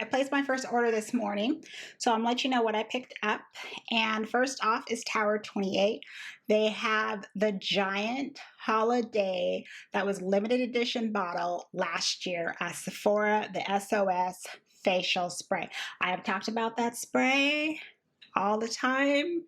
I placed my first order this morning, so I'm gonna let you know what I picked up. And first off is Tower 28. They have the giant holiday that was limited edition bottle last year at Sephora, the SOS facial spray. I have talked about that spray all the time.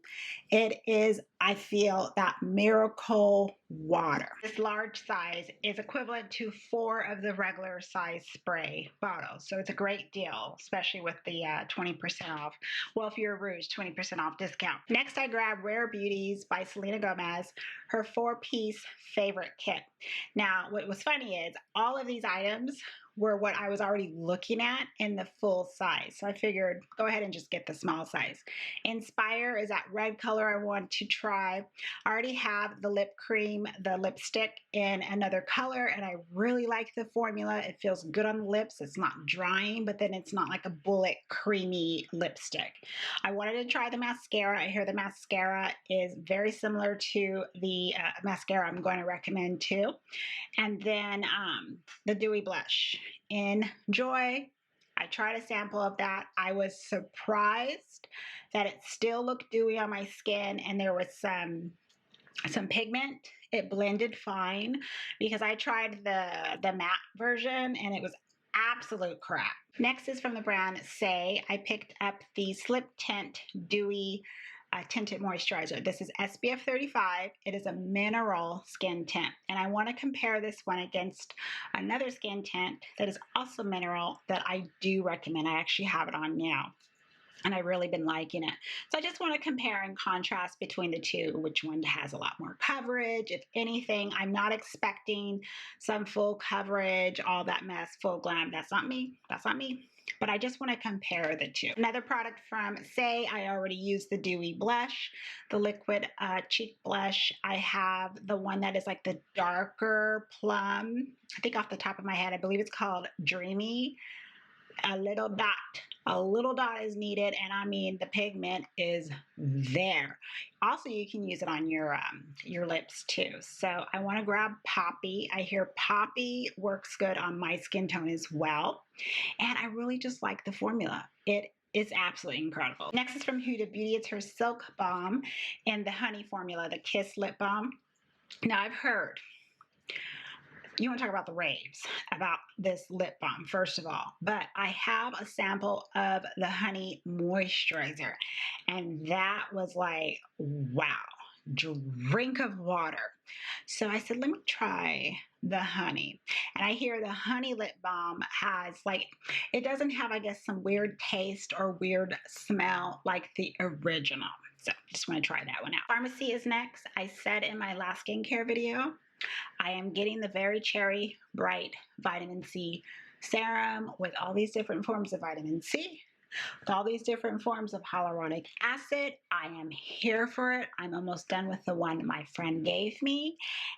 It is, I feel, that miracle water. This large size is equivalent to 4 of the regular size spray bottles. So it's a great deal, especially with the 20% off. Well, if you're a Rouge, 20% off discount. Next, I grabbed Rare Beauties by Selena Gomez, her 4-piece favorite kit. Now, what was funny is all of these items were what I was already looking at in the full size. So I figured go ahead and just get the small size. Inspire is that red color I want to try. I already have the lip cream, the lipstick in another color, and I really like the formula. It feels good on the lips. It's not drying, but then it's not like a bullet creamy lipstick. I wanted to try the mascara. I hear the mascara is very similar to the mascara I'm going to recommend too. And then the Dewy blush. Enjoy. I tried a sample of that. I was surprised that it still looked dewy on my skin, and there was some pigment. It blended fine because I tried the matte version and it was absolute crap. Next is from the brand Saie. I picked up the Slip Tint Dewy tinted moisturizer. This is SPF 35. It is a mineral skin tint, and I want to compare this one against another skin tint that is also mineral that I do recommend. I actually have it on now, and I've really been liking it. So I just want to compare and contrast between the two, which one has a lot more coverage. If anything, I'm not expecting some full coverage, all that mess, full glam. That's not me. That's not me. But I just want to compare the two. Another product from Saie, I already used the Dewy blush, the liquid cheek blush. I have the one that is like the darker plum. I think off the top of my head, I believe it's called Dreamy. A little dot is needed, and I mean the pigment is there. Also, you can use it on your lips too. So I want to grab Poppy. I hear Poppy works good on my skin tone as well, and I really just like the formula. It is absolutely incredible. Next is from Huda Beauty. It's her Silk Balm and the honey formula, the Kiss Lip Balm. Now I've heard you want to talk about the raves about this lip balm, first of all, but I have a sample of the honey moisturizer, and that was like, wow, drink of water. So I said, let me try the honey. And I hear the honey lip balm has like, it doesn't have, I guess, some weird taste or weird smell like the original. So just want to try that one out. Farmacy is next. I said in my last skincare video, I am getting the Very Cherry Bright Vitamin C Serum with all these different forms of vitamin C, with all these different forms of hyaluronic acid. I am here for it. I'm almost done with the one my friend gave me,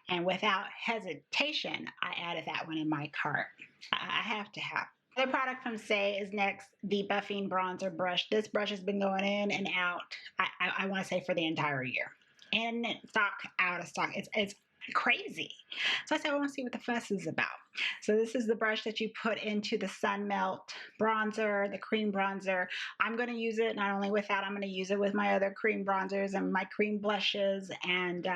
and without hesitation, I added that one in my cart. I have to have. The product from Saie is next, the Buffing Bronzer Brush. This brush has been going in and out, I want to say for the entire year. In stock, out of stock. It's crazy. So I said, I want to see what the fuss is about. So this is the brush that you put into the Sun Melt bronzer, the cream bronzer. I'm going to use it not only with that, I'm going to use it with my other cream bronzers and my cream blushes, and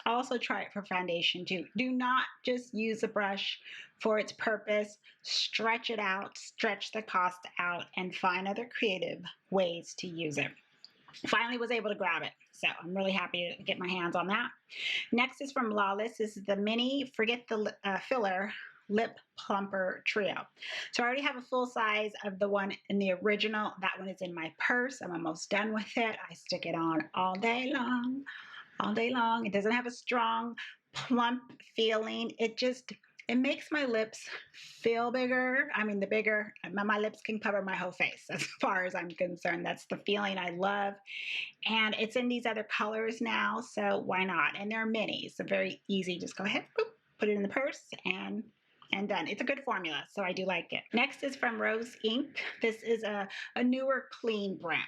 I'll also try it for foundation too. Do not just use a brush for its purpose. Stretch it out, stretch the cost out, and find other creative ways to use it. Finally was able to grab it, so I'm really happy to get my hands on that. Next is from Lawless. This is the mini Forget the Filler Lip Plumper Trio. So I already have a full size of the one in the original. That one is in my purse. I'm almost done with it. I stick it on all day long, all day long. It doesn't have a strong plump feeling. It makes my lips feel bigger. I mean, the bigger, my lips can cover my whole face as far as I'm concerned. That's the feeling I love. And it's in these other colors now, so why not? And they're minis, so very easy. Just go ahead, boop, put it in the purse, and done. It's a good formula, so I do like it. Next is from Rose Inc. This is a newer clean brand.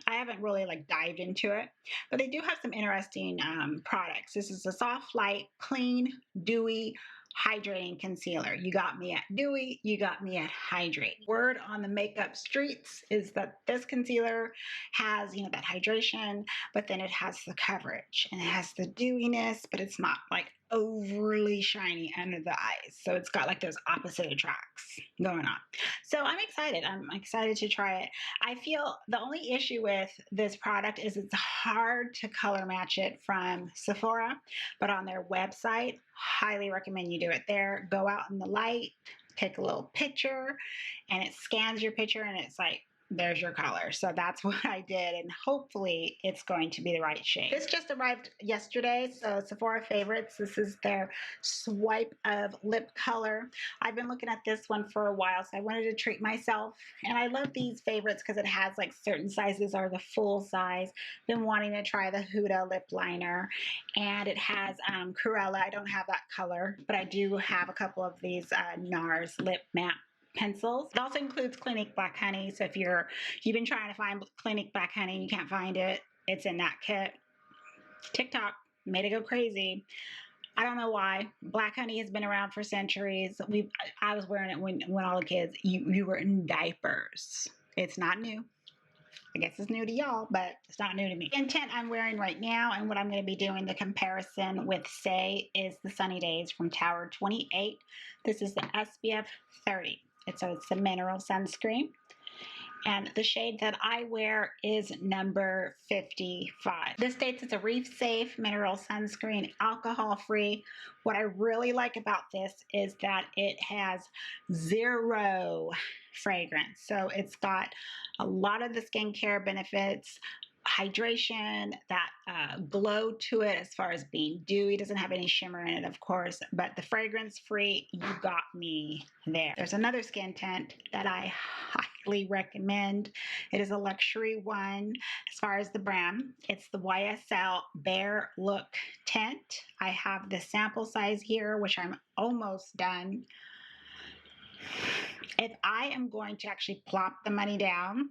I haven't really like dived into it, but they do have some interesting products. This is a soft, light, clean, dewy, hydrating concealer. You got me at dewy, you got me at hydrate. Word on the makeup streets is that this concealer has, you know, that hydration, but then it has the coverage and it has the dewiness, but it's not like overly shiny under the eyes. So it's got like those opposite attracts going on. So I'm excited to try it. I feel the only issue with this product is it's hard to color match it from Sephora, but on their website, highly recommend you do it there. Go out in the light, take a little picture, and it scans your picture and it's like, there's your color. So that's what I did, and hopefully it's going to be the right shade. This just arrived yesterday, so Sephora Favorites. This is their swipe of lip color. I've been looking at this one for a while, so I wanted to treat myself, and I love these favorites because it has like certain sizes are the full size. Been wanting to try the Huda lip liner, and it has Cruella. I don't have that color, but I do have a couple of these NARS lip matte pencils. It also includes Clinique Black Honey, so if you've been trying to find Clinique Black Honey and you can't find it, it's in that kit. TikTok made it go crazy. I don't know why. Black Honey has been around for centuries. I was wearing it when all the kids, you were in diapers. It's not new. I guess it's new to y'all, but it's not new to me. In Tint I'm wearing right now, and what I'm going to be doing the comparison with Saie is the Sunny Days from Tower 28. This is the SPF 30. It's the mineral sunscreen. And the shade that I wear is number 55. This states it's a reef safe mineral sunscreen, alcohol free. What I really like about this is that it has 0 fragrance. So it's got a lot of the skincare benefits, hydration, that glow to it as far as being dewy. Doesn't have any shimmer in it, of course, but the fragrance free, you got me there. There's another skin tint that I highly recommend. It is a luxury one as far as the brand. It's the YSL Bare Look Tint. I have the sample size here, which I'm almost done. If I am going to actually plop the money down,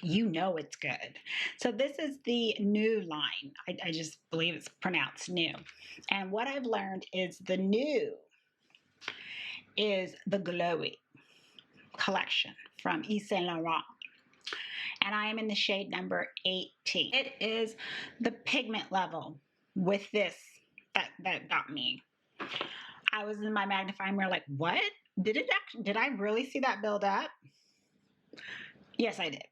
you know it's good. So this is the new line. I just believe it's pronounced new. And what I've learned is the new is the glowy collection from Saint Laurent. And I am in the shade number 18. It is the pigment level with this that got me. I was in my magnifying mirror like, what? Did I really see that build up? Yes, I did.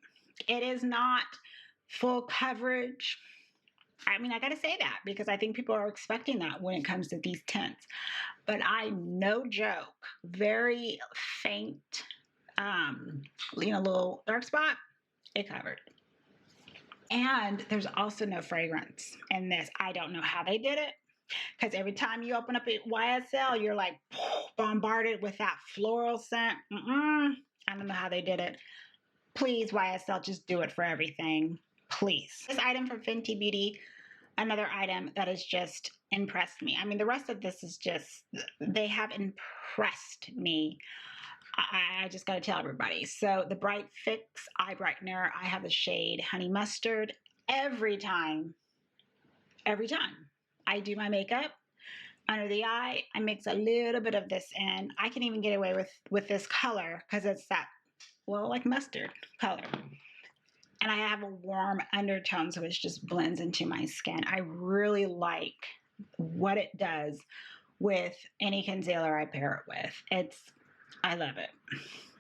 It is not full coverage. I mean, I gotta say that because I think people are expecting that when it comes to these tints. But no joke, very faint, little dark spot, it covered. And there's also no fragrance in this. I don't know how they did it, because every time you open up at YSL, you're like bombarded with that floral scent. I don't know how they did it. Please, YSL, just do it for everything. Please. This item from Fenty Beauty, another item that has just impressed me. I mean, the rest of this is just, they have impressed me. I just got to tell everybody. So the Bright Fix Eye Brightener, I have the shade Honey Mustard. Every time I do my makeup under the eye, I mix a little bit of this in. I can even get away with this color because it's that, well, like mustard color. And I have a warm undertone, so it just blends into my skin. I really like what it does with any concealer I pair it with. I love it.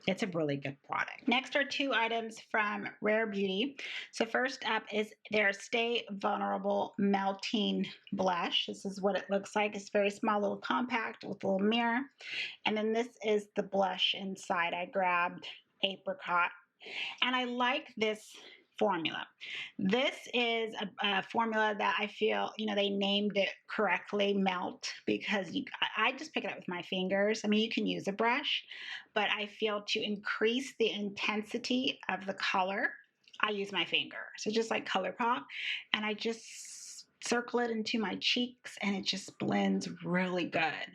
It's a really good product. Next are 2 items from Rare Beauty. So first up is their Stay Vulnerable Melting Blush. This is what it looks like. It's very small, little compact with a little mirror. And then this is the blush inside. I grabbed Apricot. And I like this formula. This is a formula that I feel, they named it correctly, Melt, because I just pick it up with my fingers. I mean, you can use a brush, but I feel to increase the intensity of the color, I use my finger. So just like ColourPop, and I just circle it into my cheeks, and it just blends really good.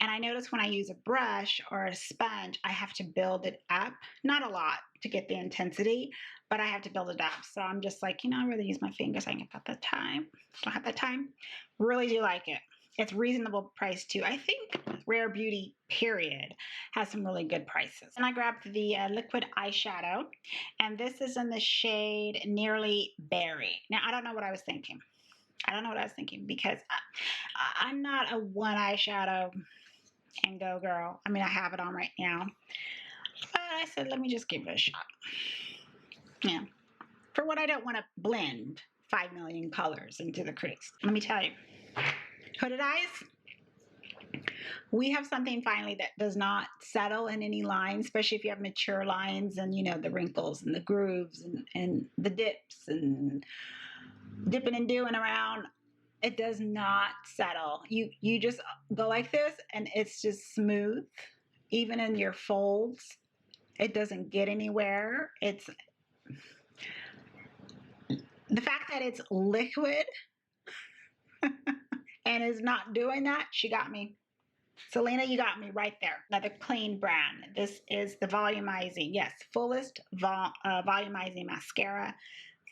And I notice when I use a brush or a sponge, I have to build it up, not a lot to get the intensity, but I have to build it up. So I'm just like, I'd rather use my fingers. I ain't got the time. Don't have the time. Really do like it. it's reasonable price too. I think Rare Beauty, period, has some really good prices. And I grabbed the liquid eyeshadow, and this is in the shade Nearly Berry. Now, I don't know what I was thinking. I don't know what I was thinking because I'm not a one eyeshadow and go girl. I mean, I have it on right now, but I said, let me just give it a shot. Yeah. For what I don't want to blend 5 million colors into the crease. Let me tell you, hooded eyes, we have something finally that does not settle in any lines, especially if you have mature lines and, you know, the wrinkles and the grooves and the dips and dipping and doing around. It does not settle. You just go like this and it's just smooth. Even in your folds, it doesn't get anywhere. It's the fact that it's liquid and is not doing that. She got me. Selena, you got me right there. Another clean brand. This is the volumizing, yes, fullest volumizing mascara.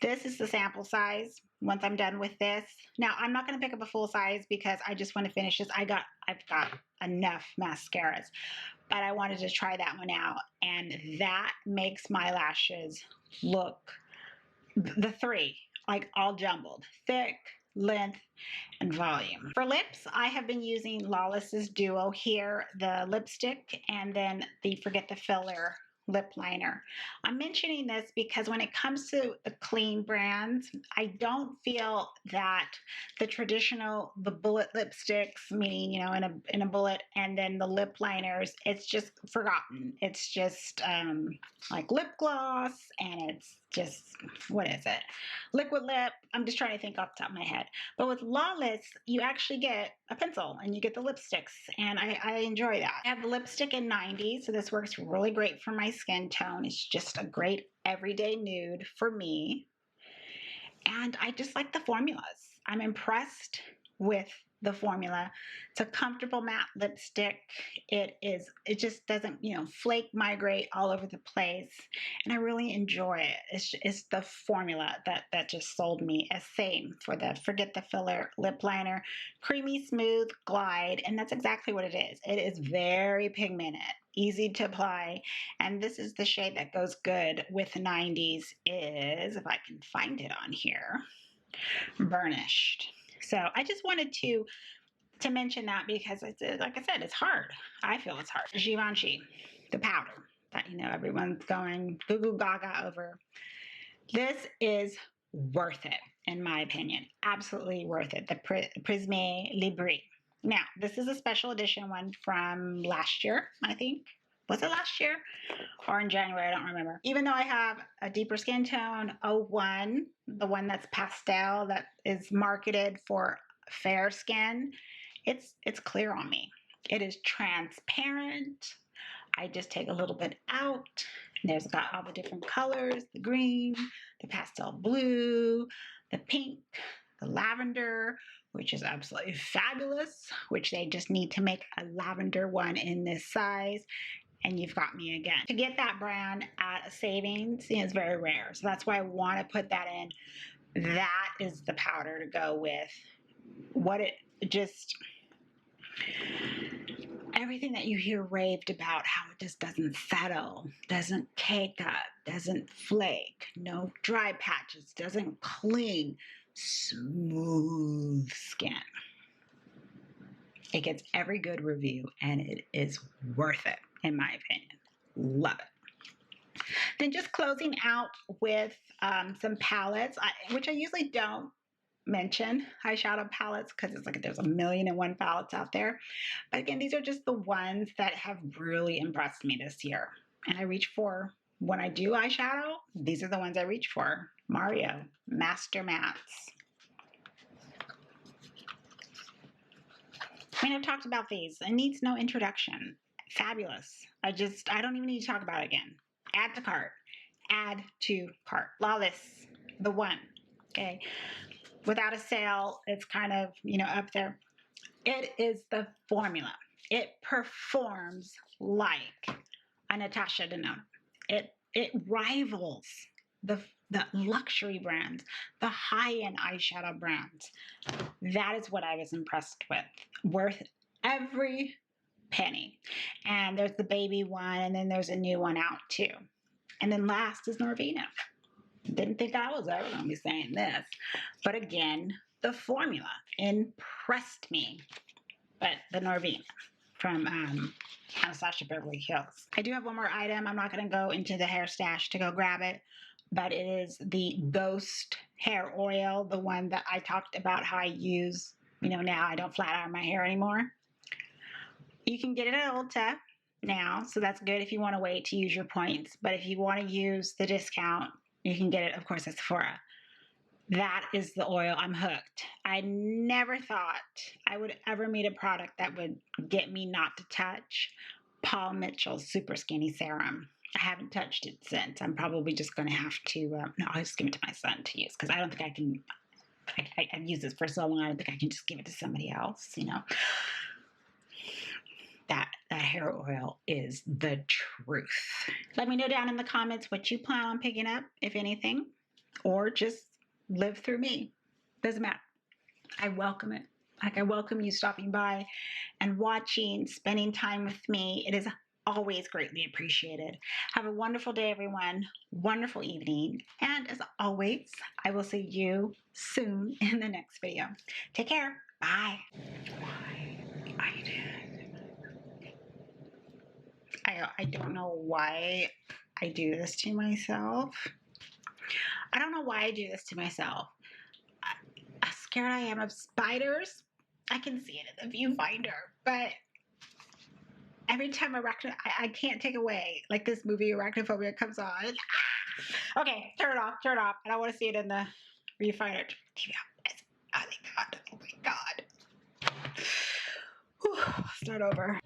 This is the sample size. Once I'm done with this, now I'm not going to pick up a full size because I just want to finish this. I've got enough mascaras, but I wanted to try that one out, and that makes my lashes look the three, like all jumbled, thick, length, and volume. For lips, I have been using Lawless's Duo here, the lipstick, and then the Forget the Filler lip liner. I'm mentioning this because when it comes to the clean brands, I don't feel that the traditional, the bullet lipsticks, meaning, you know, in a bullet, and then the lip liners, it's just forgotten. It's just like lip gloss, and it's just, what is it? Liquid lip. I'm just trying to think off the top of my head. But with Lawless, you actually get a pencil and you get the lipsticks, and I enjoy that. I have the lipstick in 90, so this works really great for my skin tone. It's just a great everyday nude for me. And I just like the formulas. I'm impressed with the formula. It's a comfortable matte lipstick. It just doesn't, you know, flake, migrate all over the place. And I really enjoy it. It's the formula that just sold me. Same for the Forget the Filler lip liner. Creamy, smooth, glide. And that's exactly what it is. It is very pigmented, easy to apply. And this is the shade that goes good with 90s is, if I can find it on here, Burnished. So I just wanted to mention that because it's, like I said, it's hard. I feel it's hard. Givenchy, the powder that, you know, everyone's going goo goo gaga over. This is worth it, in my opinion. Absolutely worth it. The Prisme Libre. Now, this is a special edition one from last year, I think. Was it last year or in January? I don't remember. Even though I have a deeper skin tone, 01, the one that's pastel, that is marketed for fair skin, it's clear on me. It is transparent. I just take a little bit out. There's got all the different colors, the green, the pastel blue, the pink, the lavender, which is absolutely fabulous, which they just need to make a lavender one in this size. And you've got me again. To get that brand at a savings, you know, it's very rare. So that's why I want to put that in. That is the powder to go with. What it just, everything that you hear raved about, how it just doesn't settle, doesn't cake up, doesn't flake, no dry patches, doesn't cling, smooth skin. It gets every good review, and it is worth it, in my opinion. Love it. Then just closing out with some palettes, which I usually don't mention eyeshadow palettes because it's like there's 1,000,001 palettes out there. But again, these are just the ones that have really impressed me this year. And I reach for, when I do eyeshadow, these are the ones I reach for. Mario Master Mattes. I mean, I've talked about these. It needs no introduction. Fabulous. I don't even need to talk about it again. Add to cart. Add to cart. Lawless, the one. Okay. Without a sale, it's kind of, you know, up there. It is the formula. It performs like a Natasha Denona. It rivals the luxury brands, the high-end eyeshadow brands. That is what I was impressed with. Worth every penny. And there's the baby one, and then there's a new one out too. And then last is Norvina. Didn't think I was ever going to be saying this. But again, the formula impressed me. But the Norvina from Anastasia Beverly Hills. I do have one more item. I'm not going to go into the hair stash to go grab it. But it is the Ghost hair oil, the one that I talked about how I use, now I don't flat iron my hair anymore. You can get it at Ulta now, so that's good if you want to wait to use your points. But if you want to use the discount, you can get it, of course, at Sephora. That is the oil. I'm hooked. I never thought I would ever meet a product that would get me not to touch Paul Mitchell's Super Skinny Serum. I haven't touched it since. I'm probably just going to have to, no, I'll just give it to my son to use because I don't think I can, I've used this for so long, I don't think I can just give it to somebody else, That hair oil is the truth. Let me know down in the comments what you plan on picking up, if anything, or just live through me. Doesn't matter. I welcome it. I welcome you stopping by and watching, spending time with me. It is always greatly appreciated. Have a wonderful day, everyone. Wonderful evening. And as always, I will see you soon in the next video. Take care. Bye. I don't know why I do this to myself. I don't know why I do this to myself. I'm scared I am of spiders. I can see it in the viewfinder, but every time I can't take away, like this movie Arachnophobia comes on. Okay, turn it off. I don't want to see it in the viewfinder. Oh my God. Whew, start over.